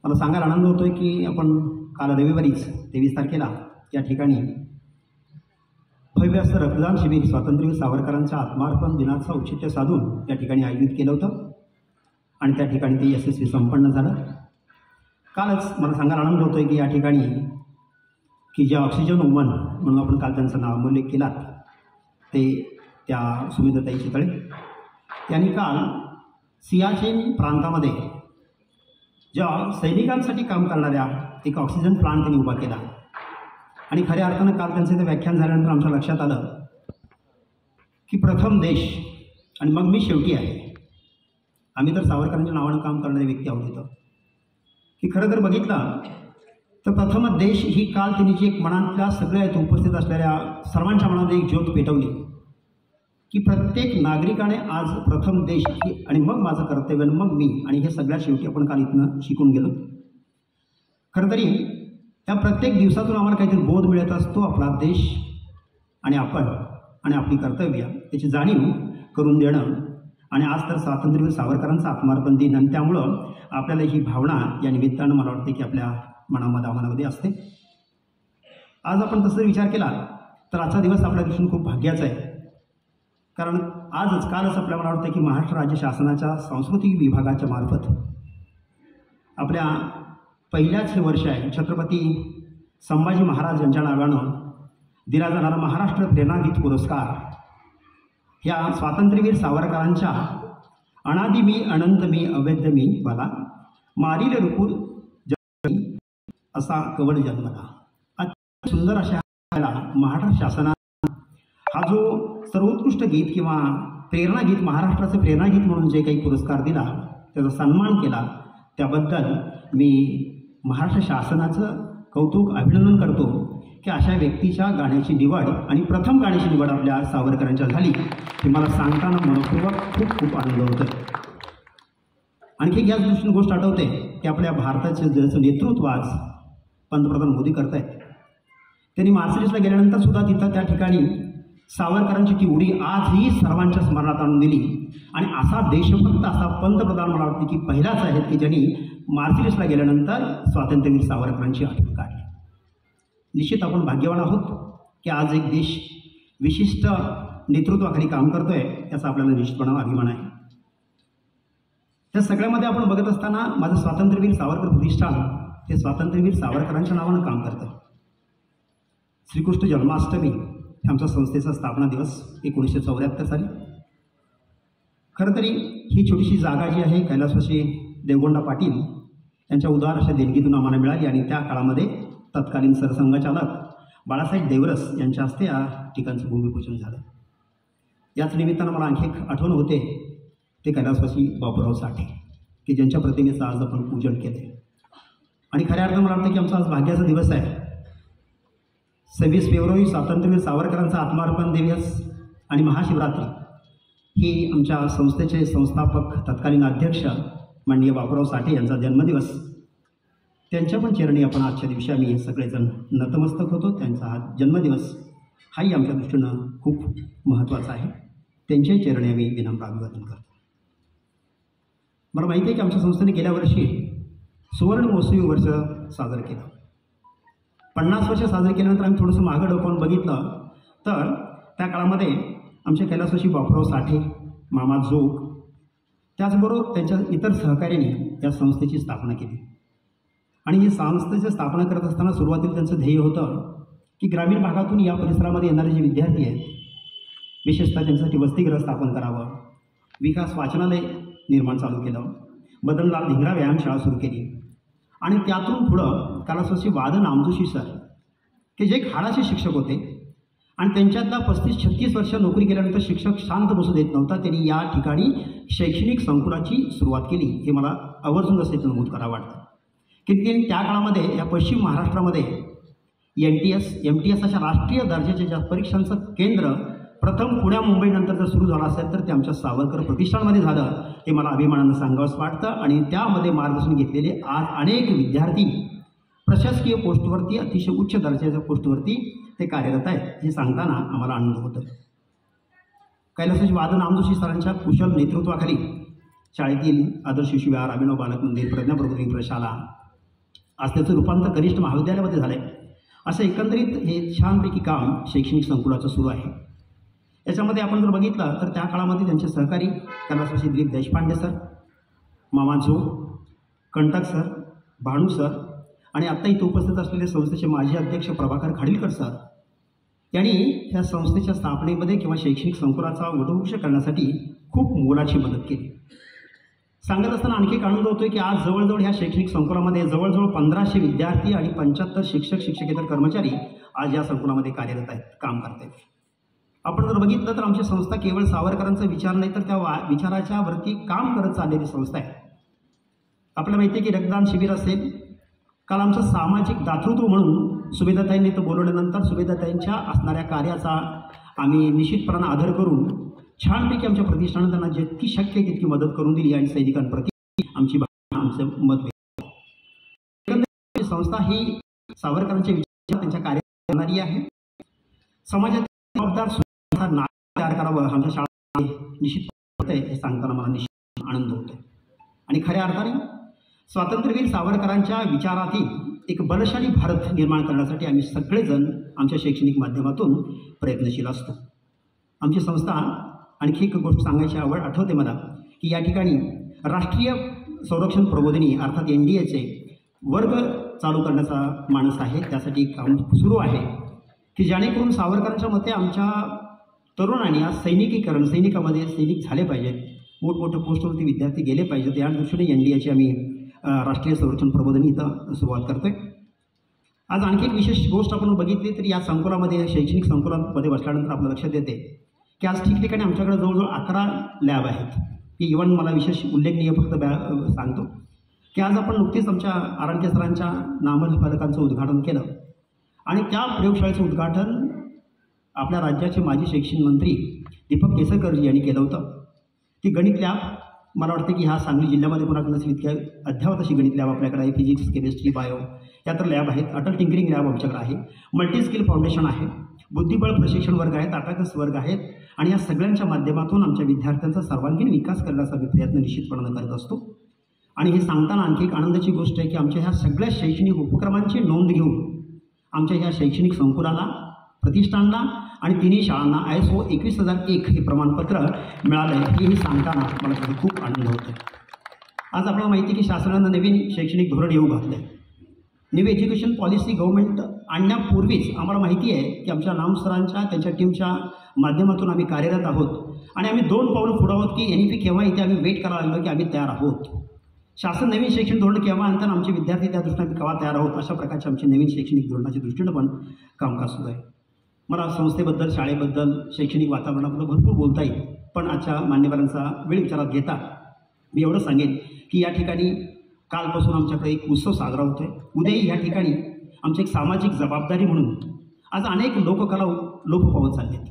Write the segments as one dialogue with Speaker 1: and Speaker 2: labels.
Speaker 1: मला सांगायला आनंद होतोय की आपण काल रविवारीच 23 तारखेला या ठिकाणी भव्य असं रक्तदान शिबिर स्वातंत्र्यवीर सावरकरांच्या आत्मार्पण दिनाचं औचित्य साधून त्या ठिकाणी आयोजित केलं होतं आणि त्या ठिकाणी ते यशस्वी संपन्न झालं। कालच मला सांगायला आनंद होतोय की या ठिकाणी की ज्या ऑक्सिजन वुमन म्हणून आपण काल त्यांचा नामोल्लेख केला ते त्या सुमित्राताई चितळे यांनी काल सियाचीन प्रांतामध्ये ज्या सैनिकांसाठी काम करणाऱ्या एक ऑक्सिजन प्लांट त्यांनी उभा केला आणि खऱ्या अर्थानं काल त्यांचं ते व्याख्यान झाल्यानंतर आमच्या लक्षात आलं की प्रथम देश आणि मग मी शेवटी आहे। आम्ही तर सावरकरांच्या नावानं काम करणारे व्यक्ती आहोत इथं की खरं तर बघितलं तर प्रथम देश ही काल त्यांनी जी एक मनातल्या सगळ्या इथं उपस्थित असलेल्या सर्वांच्या मनामध्ये एक ज्योत पेटवली की प्रत्येक नागरिकाने आज प्रथम देश ही आणि मग माझं कर्तव्य मग मी आणि हे सगळ्या शेवटी आपण काल इथनं शिकून गेलो। खरं तरी त्या प्रत्येक दिवसातून आम्हाला काहीतरी बोध मिळत असतो आपला देश आणि आपण आणि आपली कर्तव्य याची जाणीव करून देणं आणि आज तर स्वातंत्र्यवीर सावरकरांचा आत्मार्पण दिन आणि त्यामुळं आपल्याला ही भावना या निमित्तानं मला वाटते की आपल्या मनामध्ये असते। आज आपण तसं विचार केला तर आजचा दिवस आपल्या दृष्टीने खूप भाग्याचा आहे, कारण कालच आपल्याला मला वाटतं की महाराष्ट्र राज्य शासनाच्या सांस्कृतिक विभागाच्या मार्फत आपल्या पहिल्याच वर्ष आहे छत्रपती संभाजी महाराज यांच्या नावानं दिला जाणारा महाराष्ट्र प्रेरणागीत पुरस्कार ह्या स्वातंत्र्यवीर सावरकरांच्या अनादि मी अनंत मी अवैध मी मला मारील रूपू असा कवळ जन्मला। अत्यंत सुंदर अशा महाराष्ट्र शासनाने हा जो सर्वोत्कृष्ट गीत किंवा प्रेरणागीत महाराष्ट्राचं प्रेरणागीत म्हणून जे काही पुरस्कार दिला त्याचा सन्मान केला त्याबद्दल मी महाराष्ट्र शासनाचं कौतुक अभिनंदन करतो की अशा व्यक्तीच्या गाण्याची निवड आणि प्रथम गाण्याची निवड आपल्या सावरकरांच्या झाली हे मला सांगताना मनपूर्वक खूप खूप आनंद होतो। आणखी याच दृष्टीने गोष्ट आठवते की आपल्या भारताचे ज्याचं नेतृत्व आज पंतप्रधान मोदी करत आहेत त्यांनी मार्सलीसला गेल्यानंतर सुद्धा तिथं त्या ठिकाणी सावरकरांची ती उडी आजही सर्वांच्या स्मरणात आणून दिली आणि असा देशभक्त असा पंतप्रधान मला वाटते की पहिलाच आहेत की ज्यांनी मार्सलीसला गेल्यानंतर स्वातंत्र्यवीर सावरकरांची आठवण काढली। निश्चित आपण भाग्यवान आहोत की आज एक देश विशिष्ट नेतृत्वाखाली काम करतोय याचा आपल्याला निश्चितपणे अभिमान आहे। त्या सगळ्यामध्ये आपण बघत असताना माझं स्वातंत्र्यवीर सावरकर प्रतिष्ठान हे स्वातंत्र्यवीर सावरकरांच्या नावानं काम करतं। श्रीकृष्ण जन्माष्टमी आमच्या संस्थेचा स्थापना दिवस 1974 साली। खरं तरी ही छोटीशी जागा जी आहे कैलासवासी देवगोंडा पाटील यांच्या उदार अशा देणगीतून आम्हाला मिळाली आणि त्या काळामध्ये तत्कालीन सरसंघचालक बाळासाहेब देवरस यांच्या हस्ते या ठिकाणचं भूमिपूजन झालं। याच निमित्तानं मला आणखी एक आठवण होते ते कैलासवासी बापूराव साठे की ज्यांच्या प्रतिमेचं आज आपण पूजन केलं आणि खऱ्या अर्थानं मला वाटतं की आमचा आज भाग्याचा दिवस आहे। 26 फेब्रुवारी स्वातंत्र्यवीर सावरकरांचा आत्मार्पण दिवस आणि महाशिवरात्री ही आमच्या संस्थेचे संस्थापक तत्कालीन अध्यक्ष माननीय बापूराव साठे यांचा जन्मदिवस त्यांच्या पण चरणी आपण आजच्या दिवशी आम्ही सगळेजण नतमस्तक होतो। त्यांचा हा जन्मदिवस हाही आमच्या दृष्टीनं खूप महत्त्वाचा आहे, त्यांच्याही चरणी आम्ही विनम्र अभिवादन करतो। मला माहिती आहे की आमच्या संस्थेने गेल्या वर्षी सुवर्ण महोत्सवी वर्ष साजरं केलं। 50 वर्ष साजरे केल्यानंतर आम्ही थोडंसं मागं डोकावून बघितलं तर त्या काळामध्ये आमचे कैलासवासी बापूराव साठे मामा जोग त्याचबरोबर त्यांच्या इतर सहकार्याने या संस्थेची स्थापना केली आणि ही संस्थेची स्थापना करत असताना सुरुवातीला त्यांचं ध्येय होतं की ग्रामीण भागातून या परिसरामध्ये येणारे जे विद्यार्थी आहेत विशेषतः त्यांच्यासाठी वसतिगृह स्थापन करावं, विकास वाचनालय निर्माण चालू केलं, बदनलाल धिंगरा व्यायामशाळा सुरू केली आणि त्यातून पुढं कैलासवासी वादन आमजोशी सर की जे एक हाडाचे शिक्षक होते आणि त्यांच्यातला 35-36 वर्ष नोकरी केल्यानंतर शिक्षक शांत बसू देत नव्हता, त्यांनी या ठिकाणी शैक्षणिक संकुलाची सुरुवात केली। हे मला आवर्जून असं नमूद करावं वाटतं की त्यांनी त्या काळामध्ये या पश्चिम महाराष्ट्रामध्ये MTS अशा राष्ट्रीय दर्जाच्या ज्या परीक्षांचं केंद्र प्रथम पुण्या मुंबईनंतर जर सुरू झालं असेल तर ते आमच्या सावरकर प्रतिष्ठानमध्ये झालं हे मला अभिमानानं सांगावंसं वाटतं आणि त्यामध्ये मार्गदर्शन घेतलेले आज अनेक विद्यार्थी प्रशासकीय पोस्टवरती अतिशय उच्च दर्जाच्या पोस्टवरती ते कार्यरत आहेत हे सांगताना आम्हाला आनंद होतो। कैलासवासी वादन आमजोशी सरांच्या कुशल नेतृत्वाखाली शाळेतील आदर्श शिशुविहार, अभिनव बालक मंदिर, प्रज्ञाप्रबोधिनी प्रशाला आज त्याचं रूपांतर कनिष्ठ महाविद्यालयामध्ये झालं आहे. असं एकंदरीत हे छानपैकी काम शैक्षणिक संकुलाचं सुरू आहे. याच्यामध्ये आपण जर बघितलं तर त्या काळामध्ये त्यांचे सहकारी कैलासवासी दिलीप देशपांडे सर, मामा जो, कंटक सर, भानू सर आणि आत्ता इथे उपस्थित असलेले संस्थेचे माजी अध्यक्ष प्रभाकर खाडीलकर सर यांनी या संस्थेच्या स्थापनेमध्ये किंवा शैक्षणिक संकुलाचा वटवृक्ष करण्यासाठी खूप मोलाची मदत केली. सांगत असताना आणखी एक आनंद होतोय की आज जवळजवळ ह्या शैक्षणिक संकुलामध्ये जवळजवळ 1500 विद्यार्थी आणि 75 शिक्षक शिक्षकेतर कर्मचारी आज या संकुलामध्ये कार्यरत आहेत, काम करत आहेत. आपण जर बघितलं तर आमची संस्था केवळ सावरकरांचा विचार नाही तर त्या विचाराच्या वरती काम करत चाललेली संस्था आहे. आपल्याला माहिती आहे की रक्तदान शिबिर असेल, काल आमचं सामाजिक दातृत्व म्हणून सुभेदाताईंनी तर बोलवल्यानंतर सुभेदाताईंच्या असणाऱ्या कार्याचा आम्ही निश्चितपणानं आदर करून छानपैकी आमच्या प्रतिष्ठानानं त्यांना जितकी शक्य आहे तितकी मदत करून दिली आणि सैनिकांप्रती आमची आमचं मत व्यक्त. संस्था ही सावरकरांचे विचार त्यांच्या कार्यात करणारी आहे. समाजात जबाबदार तयार करावं आमच्या शाळा निश्चित होतं हे सांगताना मला निश्चित आनंद होतो. आणि खऱ्या अर्थाने स्वातंत्र्यवीर सावरकरांच्या विचारातील एक बलशाली भारत निर्माण करण्यासाठी आम्ही सगळेजण आमच्या शैक्षणिक माध्यमातून प्रयत्नशील असतो. आमची संस्था आणखी एक गोष्ट सांगायची आठवते मला की या ठिकाणी राष्ट्रीय संरक्षण प्रबोधिनी अर्थात NDAचे वर्ग चालू करण्याचा मानस आहे. त्यासाठी काम सुरू आहे की जेणेकरून सावरकरांच्या मते आमच्या तरुणांनी आज सैनिकामध्ये सैनिक झाले पाहिजेत, मोठमोठ्या पोस्टवरती विद्यार्थी गेले पाहिजेत. या दृष्टीने NDAची आम्ही राष्ट्रीय संरक्षण प्रबोधिनी इथं सुरुवात करतोय. आज आणखी एक विशेष गोष्ट आपण बघितली तर या संकुलामध्ये शैक्षणिक संकुलामध्ये बसल्यानंतर आपलं लक्षात येते की आज ठिकठिकाणी आमच्याकडे जवळजवळ 11 लॅब आहेत. की इव्हन मला विशेष उल्लेखनीय फक्त सांगतो की आज आपण नुकतीच आमच्या आरांके सरांच्या नामफलकांचं उद्घाटन केलं आणि त्या प्रयोगशाळेचं उद्घाटन आपल्या राज्याचे माजी शिक्षण मंत्री दीपक केसरकरजी यांनी केलं होतं. ती गणित लॅब मला वाटतं की ह्या सांगली जिल्ह्यामध्ये कोणाकडे नसेल इतक्या अद्यावत अशी गणित लॅब आपल्याकडे आहे. फिजिक्स, केमिस्ट्री, बायो या तर लॅब आहेत. अटल टिंकरिंग लॅब आमच्याकडे आहे. मल्टी स्किल फाउंडेशन आहे. बुद्धिबळ प्रशिक्षण वर्ग आहेत. अटाकस वर्ग आहेत. आणि या सगळ्यांच्या माध्यमातून आमच्या विद्यार्थ्यांचा सर्वांगीण विकास करण्याचा आम्ही प्रयत्न निश्चितपणानं करत असतो. आणि हे सांगताना आणखी एक आनंदाची गोष्ट आहे की आमच्या ह्या सगळ्या शैक्षणिक उपक्रमांची नोंद घेऊन आमच्या ह्या शैक्षणिक संकुलाला, प्रतिष्ठानला आणि तिन्ही शाळांना ISO 21001 हे प्रमाणपत्र मिळालं आहे. हे सांगताना मला त्याचा खूप आनंद होतो आहे. आज आपल्याला माहिती आहे की शासनानं नवीन शैक्षणिक धोरण येऊ घातलं आहे. न्यू एज्युकेशन पॉलिसी गव्हर्नमेंट आणण्यापूर्वीच आम्हाला माहिती आहे की आमच्या नाम सरांच्या त्यांच्या टीमच्या माध्यमातून आम्ही कार्यरत आहोत आणि आम्ही 2 पावलं पुढे आहोत की NEP केव्हा इथे आम्ही वेट करायला लागलो की आम्ही तयार आहोत. शासन नवीन शैक्षणिक धोरण केव्हा आणतात आमचे विद्यार्थी त्या दृष्टीने केव्हा तयार आहोत. अशा प्रकारचे आमचे नवीन शैक्षणिक धोरणाच्या दृष्टीनं पण कामकाज सुरू आहे. मला संस्थेबद्दल, शाळेबद्दल, शैक्षणिक वातावरणाबद्दल भरपूर बोलता येईल, पण आजच्या मान्यवरांचा वेळ विचारात घेता मी एवढं सांगेन की या ठिकाणी कालपासून आमच्याकडे एक उत्सव साजरा होतो आहे. उद्याही या ठिकाणी आमची एक सामाजिक जबाबदारी म्हणून आज अनेक लोककला लोप पावत चालले आहेत.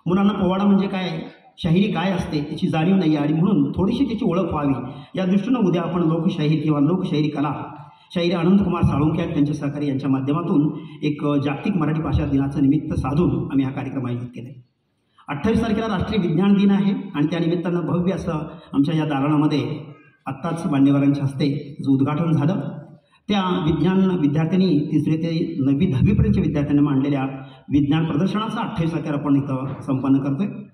Speaker 1: मुलांना पोवाडा म्हणजे काय, शाहिरी काय असते त्याची जाणीव नाही आहे आणि म्हणून थोडीशी त्याची ओळख व्हावी या दृष्टीनं उद्या आपण लोकशाहीर किंवा लोकशाहिरी कला शाहीर अनंतकुमार साळुंखे आणि त्यांचे सहकारी यांच्या माध्यमातून एक जागतिक मराठी भाषा दिनाचं निमित्त साधून आम्ही हा कार्यक्रम आयोजित केला आहे. 28 तारखेला राष्ट्रीय विज्ञान दिन आहे आणि त्यानिमित्तानं भव्य असं आमच्या या दालनामध्ये आत्ताच मान्यवरांच्या हस्ते जो उद्घाटन झालं. त्या विज्ञान विद्यार्थ्यांनी 3री ते 9वी 10वीपर्यंतच्या विद्यार्थ्यांनी मांडलेल्या विज्ञान प्रदर्शनाचा 28 तारखेला आपण इथं संपन्न करतो आहे.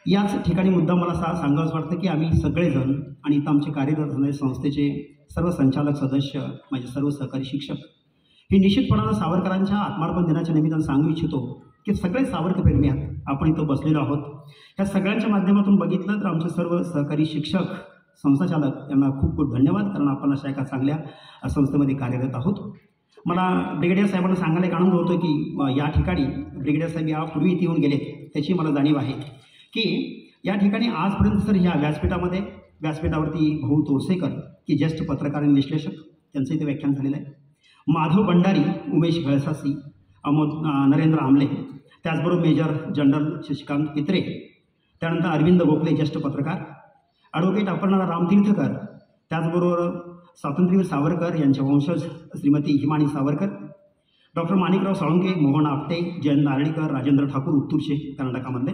Speaker 1: याच ठिकाणी मुद्दा मला सांगावंसं वाटतं की आम्ही सगळेजण आणि इथं आमचे कार्यरत असणारे संस्थेचे सर्व संचालक सदस्य, माझे सर्व सहकारी शिक्षक हे निश्चितपणानं सावरकरांच्या आत्मार्पण दिनाच्या निमित्तानं सांगू इच्छितो की सगळे सावरकर प्रेमी आहात. आपण इथं बसलेलो आहोत. ह्या सगळ्यांच्या माध्यमातून बघितलं तर आमचे सर्व सहकारी शिक्षक, संस्थाचालक यांना खूप खूप धन्यवाद, कारण आपण अशा एका चांगल्या संस्थेमध्ये कार्यरत आहोत. मला ब्रिगेडियर साहेबांना सांगायला एक आनंद होतो की या ठिकाणी ब्रिगेडियर साहेब यापूर्वी इथे येऊन गेले, त्याची मला जाणीव आहे की या ठिकाणी आजपर्यंत सर ह्या व्यासपीठावरती भाऊ तोरसेकर की ज्येष्ठ पत्रकार आणि विश्लेषक त्यांचं इथे व्याख्यान झालेलं आहे. माधव भंडारी, उमेश गळसासी, नरेंद्र आमले, त्याचबरोबर मेजर जनरल शशिकांत पित्रे, त्यानंतर अरविंद गोखले ज्येष्ठ पत्रकार, ॲडव्होकेट अपर्णा रामतीर्थकर, त्याचबरोबर स्वातंत्र्यवीर सावरकर यांच्या वंशज श्रीमती हिमानी सावरकर, डॉक्टर माणिकराव साळुंखे, मोहन आपटे, जयंत नारळीकर, राजेंद्र ठाकूर उत्तूरचे कर्नाटकामधले,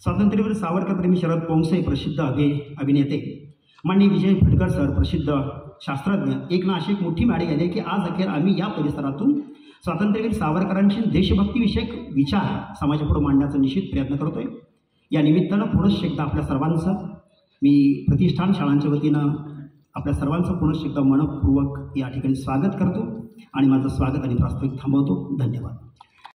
Speaker 1: स्वातंत्र्यवीर सावरकर प्रेमी शरद पोंगसे प्रसिद्ध अभिनेते, माननीय विजय फटकर सर प्रसिद्ध शास्त्रज्ञ एक ना अशी एक मोठी माडी आली की आज अखेर आम्ही या परिसरातून स्वातंत्र्यवीर सावरकरांचे देशभक्तीविषयक विचार समाजापुढे मांडण्याचा निश्चित प्रयत्न करतोय। या निमित्तानं पुनश्च एकदा आपल्या सर्वांचं मी प्रतिष्ठान शाळांच्या वतीनं आपल्या सर्वांचं पुनश्च एकदा मनपूर्वक या ठिकाणी स्वागत करतो आणि माझं स्वागत आणि प्रास्ताविक थांबवतो। धन्यवाद।